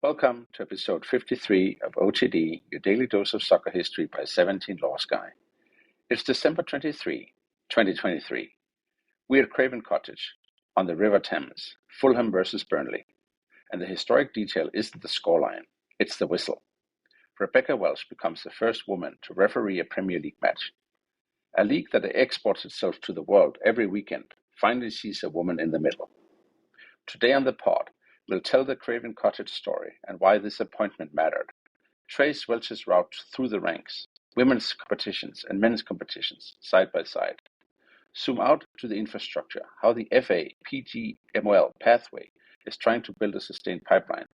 Welcome to episode 53 of OTD, your daily dose of soccer history by 17 Laws Guy. It's December 23, 2023. We're at Craven Cottage on the River Thames, Fulham versus Burnley. And the historic detail isn't the scoreline, it's the whistle. Rebecca Welch becomes the first woman to referee a Premier League match. A league that exports itself to the world every weekend finally sees a woman in the middle. Today on the pod, we'll tell the Craven Cottage story and why this appointment mattered. Trace Welch's route through the ranks, women's competitions and men's competitions, side by side. Zoom out to the infrastructure, how the FA PGMOL pathway is trying to build a sustained pipeline,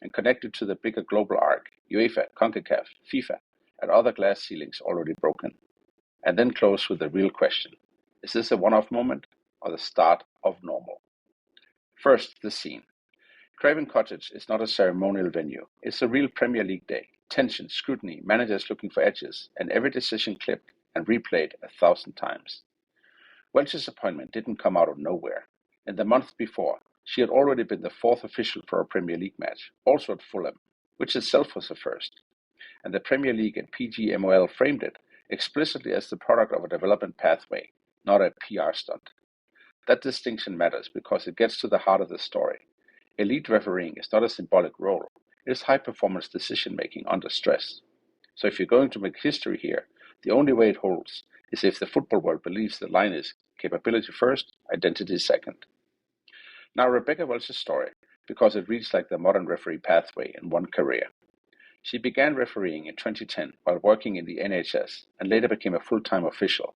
and connect it to the bigger global arc, UEFA, CONCACAF, FIFA, and other glass ceilings already broken. And then close with the real question. Is this a one-off moment or the start of normal? First, the scene. Craven Cottage is not a ceremonial venue. It's a real Premier League day. Tension, scrutiny, managers looking for edges, and every decision clipped and replayed 1,000 times. Welch's appointment didn't come out of nowhere. In the month before, she had already been the fourth official for a Premier League match, also at Fulham, which itself was a first. And the Premier League and PGMOL framed it explicitly as the product of a development pathway, not a PR stunt. That distinction matters because it gets to the heart of the story. Elite refereeing is not a symbolic role, it is high-performance decision-making under stress. So if you're going to make history here, the only way it holds is if the football world believes the line is capability first, identity second. Now Rebecca Welch's story, because it reads like the modern referee pathway in one career. She began refereeing in 2010 while working in the NHS and later became a full-time official.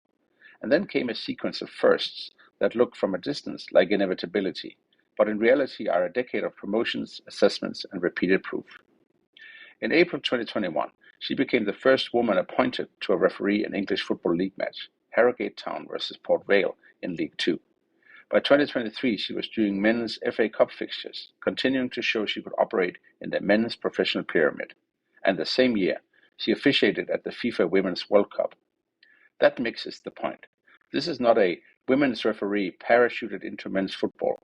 And then came a sequence of firsts that looked from a distance like inevitability, but in reality are a decade of promotions, assessments, and repeated proof. In April 2021, she became the first woman appointed to a referee an English Football League match, Harrogate Town versus Port Vale in League Two. By 2023, she was doing men's FA Cup fixtures, continuing to show she could operate in the men's professional pyramid. And the same year, she officiated at the FIFA Women's World Cup. That mix is the point. This is not a women's referee parachuted into men's football.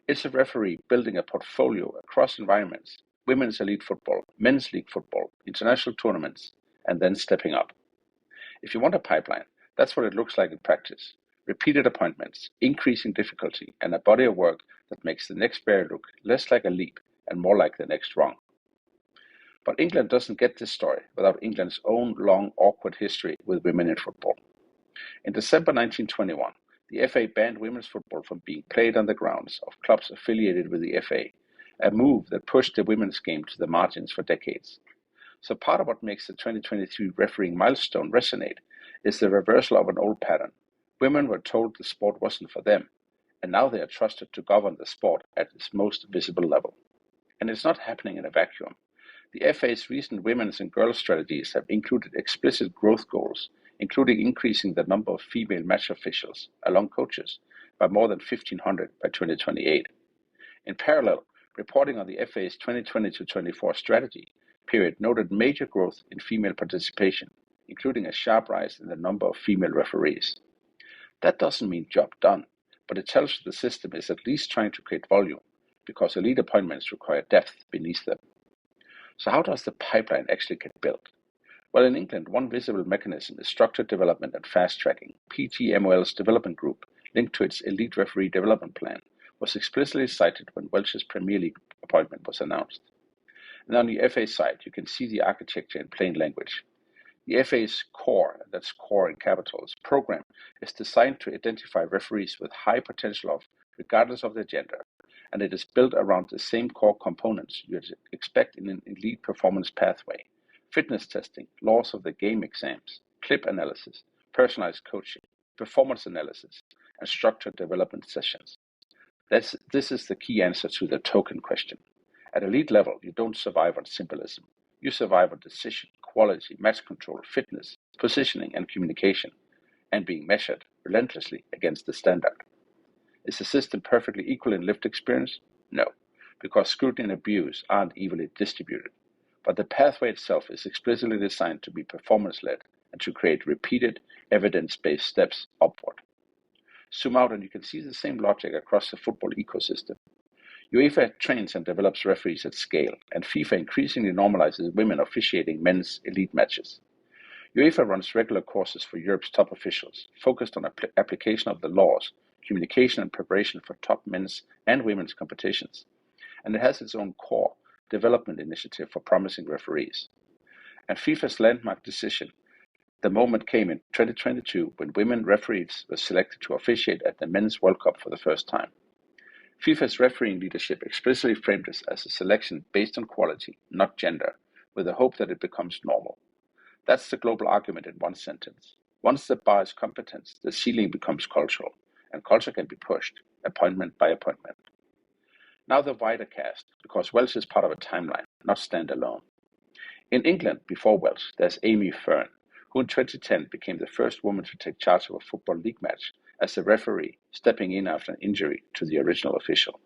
It's a referee building a portfolio across environments, women's elite football, men's league football, international tournaments, and then stepping up. If you want a pipeline, that's what it looks like in practice. Repeated appointments, increasing difficulty, and a body of work that makes the next bear look less like a leap and more like the next wrong. But England doesn't get this story without England's own long, awkward history with women in football. In December 1921, the FA banned women's football from being played on the grounds of clubs affiliated with the FA, a move that pushed the women's game to the margins for decades. So part of what makes the 2023 refereeing milestone resonate is the reversal of an old pattern. Women were told the sport wasn't for them, and now they are trusted to govern the sport at its most visible level. And it's not happening in a vacuum. The FA's recent women's and girls strategies have included explicit growth goals, including increasing the number of female match officials, along coaches, by more than 1,500 by 2028. In parallel, reporting on the FA's 2020-24 strategy period noted major growth in female participation, including a sharp rise in the number of female referees. That doesn't mean job done, but it tells you the system is at least trying to create volume, because elite appointments require depth beneath them. So how does the pipeline actually get built? Well, in England, one visible mechanism is structured development and fast tracking. PGMOL's development group, linked to its elite referee development plan, was explicitly cited when Welch's Premier League appointment was announced. And on the FA side, you can see the architecture in plain language. The FA's core, that's core in capitals, program is designed to identify referees with high potential regardless of their gender, and it is built around the same core components you'd expect in an elite performance pathway: fitness testing, laws of the game exams, clip analysis, personalized coaching, performance analysis, and structured development sessions. This is the key answer to the token question. At elite level, you don't survive on symbolism. You survive on decision, quality, match control, fitness, positioning, and communication, and being measured relentlessly against the standard. Is the system perfectly equal in lived experience? No, because scrutiny and abuse aren't evenly distributed. But the pathway itself is explicitly designed to be performance-led and to create repeated, evidence-based steps upward. Zoom out and you can see the same logic across the football ecosystem. UEFA trains and develops referees at scale, and FIFA increasingly normalizes women officiating men's elite matches. UEFA runs regular courses for Europe's top officials, focused on application of the laws, communication and preparation for top men's and women's competitions, and it has its own core development initiative for promising referees. And FIFA's landmark decision, the moment came in 2022 when women referees were selected to officiate at the Men's World Cup for the first time. FIFA's refereeing leadership explicitly framed this as a selection based on quality, not gender, with the hope that it becomes normal. That's the global argument in one sentence. Once the bar is competence, the ceiling becomes cultural, and culture can be pushed, appointment by appointment. Now the wider cast, because Welch is part of a timeline, not standalone. In England, before Welch, there's Amy Fearn, who in 2010 became the first woman to take charge of a Football League match as a referee, stepping in after an injury to the original official.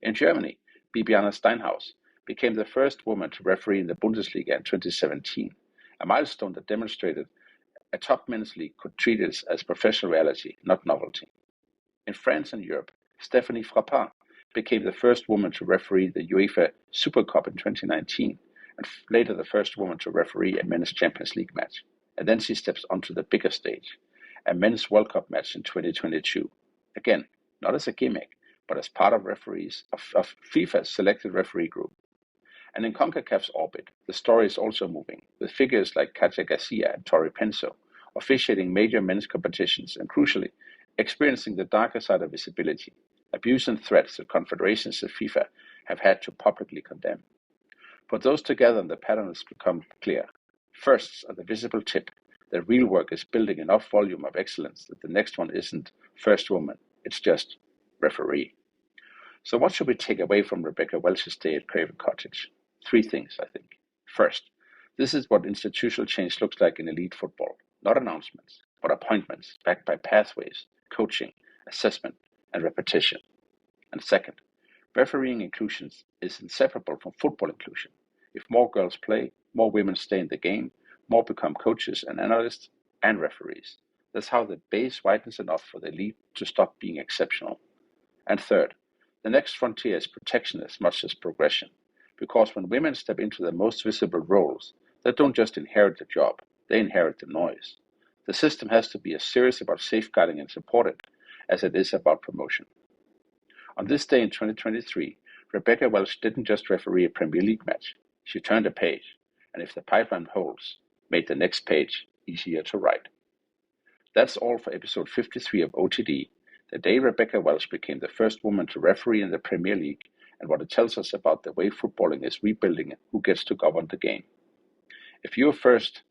In Germany, Bibiana Steinhaus became the first woman to referee in the Bundesliga in 2017, a milestone that demonstrated a top men's league could treat it as professional reality, not novelty. In France and Europe, Stephanie Frappart became the first woman to referee the UEFA Super Cup in 2019, and later the first woman to referee a men's Champions League match. And then she steps onto the bigger stage, a men's World Cup match in 2022. Again, not as a gimmick, but as part of referees of FIFA's selected referee group. And in CONCACAF's orbit, the story is also moving, with figures like García and Torre Penso officiating major men's competitions and, crucially, experiencing the darker side of visibility, abuse and threats that confederations of FIFA have had to publicly condemn. Put those together and the pattern has become clear. Firsts are the visible tip that real work is building enough volume of excellence that the next one isn't first woman, it's just referee. So what should we take away from Rebecca Welch's day at Craven Cottage? 3 things, I think. First, this is what institutional change looks like in elite football. Not announcements, but appointments backed by pathways, coaching, assessment, and repetition. And second, refereeing inclusion is inseparable from football inclusion. If more girls play, more women stay in the game, more become coaches and analysts and referees. That's how the base widens enough for the elite to stop being exceptional. And third, the next frontier is protection as much as progression, because when women step into the most visible roles, they don't just inherit the job, they inherit the noise. The system has to be as serious about safeguarding and supporting as it is about promotion. On this day in 2023, Rebecca Welch didn't just referee a Premier League match, she turned a page, and if the pipeline holds, made the next page easier to write. That's all for episode 53 of OTD, the day Rebecca Welch became the first woman to referee in the Premier League, and what it tells us about the way footballing is rebuilding who gets to govern the game. If your favorite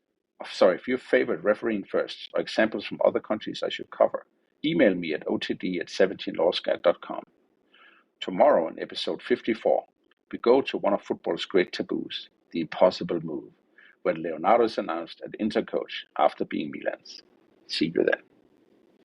refereeing firsts or examples from other countries I should cover, email me at otd@17lawsguide.com. Tomorrow in episode 54, we go to one of football's great taboos, the impossible move, when Leonardo is announced as Inter coach after being Milan's. See you then.